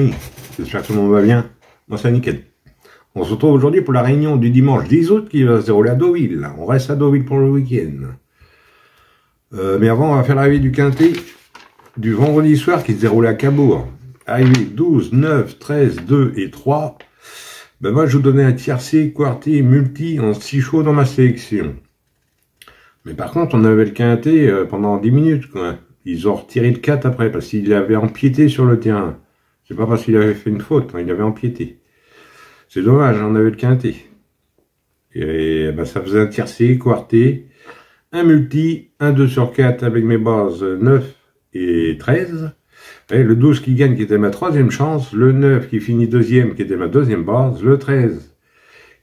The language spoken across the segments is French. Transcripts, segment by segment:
amis, j'espère que tout le monde va bien. Moi c'est nickel. On se retrouve aujourd'hui pour la réunion du dimanche 10 août qui va se dérouler à Deauville. On reste à Deauville pour le week-end. Mais avant, on va faire l'arrivée du quintet du vendredi soir qui se déroulait à Cabourg. Arrivé 12, 9, 13, 2 et 3. Ben moi, je vous donnais un tiercé, quarté, multi en 6 chevaux dans ma sélection. Mais par contre, on avait le quintet pendant 10 minutes, quoi. Ils ont retiré le 4 après, parce qu'il avait empiété sur le terrain. C'est pas parce qu'il avait fait une faute, hein, il avait empiété. C'est dommage, on avait le quintet. Et ben, ça faisait un tiercé, quarté, un multi, un 2 sur 4 avec mes bases 9 et 13. Et le 12 qui gagne, qui était ma troisième chance, le 9 qui finit deuxième, qui était ma deuxième base, le 13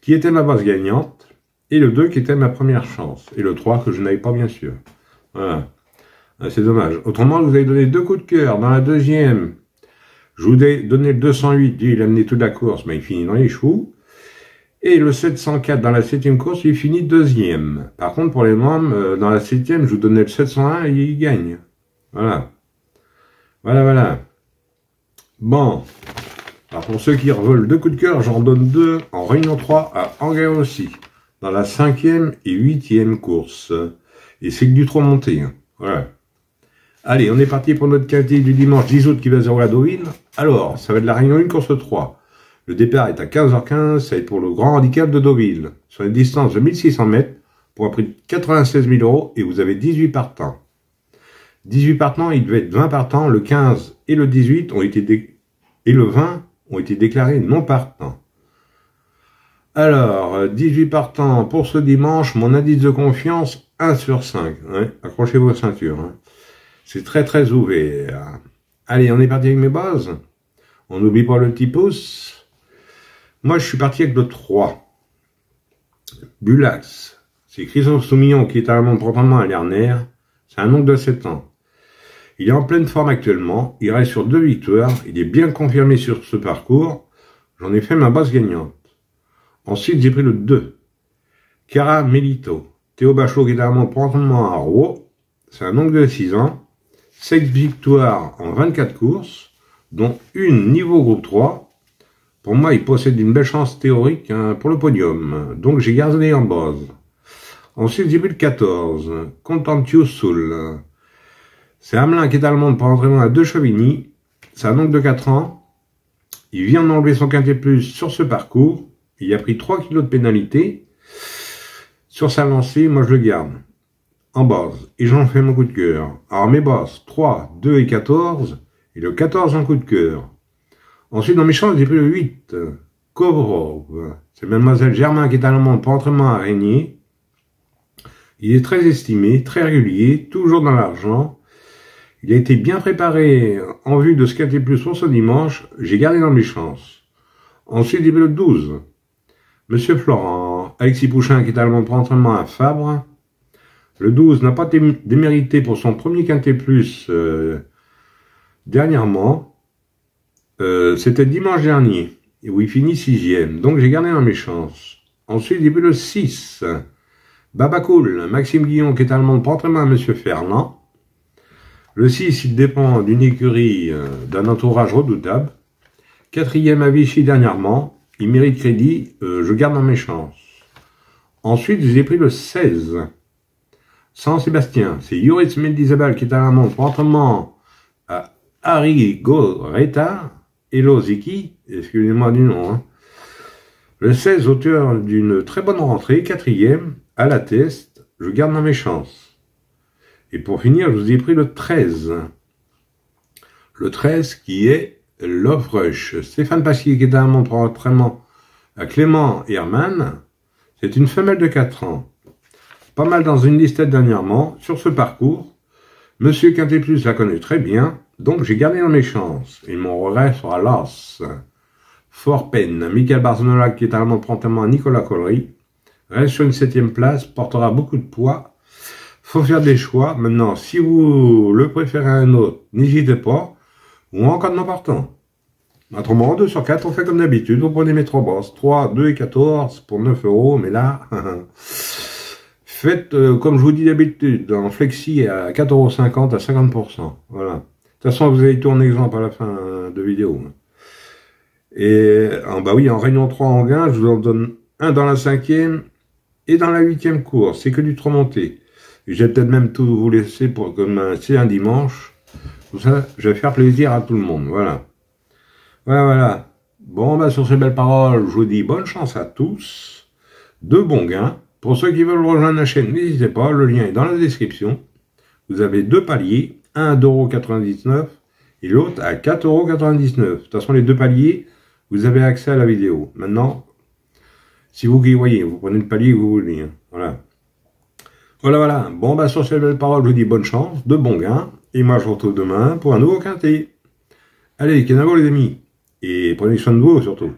qui était ma base gagnante, et le 2 qui était ma première chance, et le 3 que je n'avais pas bien sûr. Voilà. C'est dommage. Autrement, vous avez donné 2 coups de cœur. Dans la deuxième, je vous ai donné le 208, lui, il a mené toute la course, mais il finit dans les choux. Et le 704 dans la 7e course, il finit deuxième. Par contre, pour les membres, dans la 7e, je vous donnais le 701 et il gagne. Voilà. Voilà. Bon. Alors pour ceux qui veulent 2 coups de cœur, j'en donne 2 en réunion 3 à Angers aussi. Dans la 5e et 8e course. Et c'est que du trop monté. Hein. Voilà. Allez, on est parti pour notre quintet du dimanche 10 août qui va se dérouler à Deauville. Alors, ça va être la réunion 1, course 3. Le départ est à 15h15, ça va être pour le grand handicap de Deauville. Sur une distance de 1600 mètres, pour un prix de 96 000 € et vous avez 18 partants. 18 partants, il devait être 20 partants, le 15 et le 18 ont été et le 20 ont été déclarés non partants. Alors, 18 partants pour ce dimanche, mon indice de confiance, 1 sur 5. Ouais, accrochez vos ceintures. Hein. C'est très ouvert. Allez, on est parti avec mes bases. On n'oublie pas le petit pouce. Moi, je suis parti avec le 3. Bulax. C'est Christophe Soumillon qui est à mon proprement à Lerner. C'est un oncle de 7 ans. Il est en pleine forme actuellement. Il reste sur 2 victoires. Il est bien confirmé sur ce parcours. J'en ai fait ma base gagnante. Ensuite, j'ai pris le 2. Cara Melito. Théo Bachot qui est à mon proprement à Rouen. C'est un oncle de 6 ans. 7 victoires en 24 courses, dont une niveau groupe 3. Pour moi, il possède une belle chance théorique hein, pour le podium. Donc, j'ai gardé en base. Ensuite, j'ai pris le 14. Contentious Soul. C'est Hamelin qui est allemand pour entraînement à 2 Chauvigny. C'est un oncle de 4 ans. Il vient d'enlever son quintet plus sur ce parcours. Il a pris 3 kilos de pénalité. Sur sa lancée, moi, je le garde. En base, et j'en fais mon coup de cœur. Alors mes bases, 3, 2 et 14, et le 14 en coup de cœur. Ensuite, dans mes chances, j'ai pris le 8, Kovrov. C'est Mademoiselle Germain qui est allemande pour entraînement à Régnier. Il est très estimé, très régulier, toujours dans l'argent. Il a été bien préparé en vue de ce quintet plus pour ce dimanche. J'ai gardé dans mes chances. Ensuite, j'ai pris le 12, Monsieur Florent, Alexis Pouchin qui est allemand pour entraînement à Fabre. Le 12 n'a pas démérité pour son premier quintet plus dernièrement. C'était dimanche dernier, où il finit 6e. Donc j'ai gardé dans mes chances. Ensuite, il y a eu le 6. Babacool, Maxime Guillon, qui est allemand pour entraînement à M. Fernand. Le 6, il dépend d'une écurie, d'un entourage redoutable. 4e à Vichy dernièrement. Il mérite crédit, je garde dans mes chances. Ensuite, j'ai pris le 16. Saint-Sébastien, c'est Yoris Mendizabal qui est à l'amont pour entraînement à Harry Goreta et Loziki, excusez-moi du nom. Hein. Le 16, auteur d'une très bonne rentrée, 4e, à la test, je garde dans mes chances. Et pour finir, je vous ai pris le 13. Le 13 qui est Love Rush. Stéphane Pasquier qui est à l'amont pour entraînement à Clément Herman, c'est une femelle de 4 ans. Pas mal dans une listette dernièrement, sur ce parcours. Monsieur Quintet Plus la connaît très bien, donc j'ai gardé dans mes chances. Et mon regret sera l'As. Fort peine, Michael Barzonola qui est allemand promptement à Nicolas Collery. Reste sur une 7e place, portera beaucoup de poids. Faut faire des choix. Maintenant, si vous le préférez à un autre, n'hésitez pas. Ou en cas de non partant. Autrement, 2 sur 4, on fait comme d'habitude. Vous prenez mes 3 bosses. 3, 2 et 14 pour 9 €. Mais là... Faites, comme je vous dis d'habitude, en flexi à 4,50 € à 50%. Voilà. De toute façon, vous avez tout en exemple à la fin de vidéo. Et bah oui, en réunion 3 en gain, je vous en donne un dans la 5e et dans la 8e course. C'est que du 3 monté. Je vais peut-être même tout vous laisser pour comme c'est un dimanche. Tout ça, je vais faire plaisir à tout le monde. Voilà. Voilà. Bon, bah sur ces belles paroles, je vous dis bonne chance à tous. De bons gains. Pour ceux qui veulent rejoindre la chaîne, n'hésitez pas, le lien est dans la description. Vous avez 2 paliers, un à 2,99 € et l'autre à 4,99 €. De toute façon, les 2 paliers, vous avez accès à la vidéo. Maintenant, si vous qui voyez, vous prenez le palier que vous voulez. Hein. Voilà. Voilà. Bon, bah sur ces belles paroles, je vous dis bonne chance, de bons gains. Et moi, je vous retrouve demain pour un nouveau quintet. Allez, Kenavo les amis. Et prenez soin de vous surtout.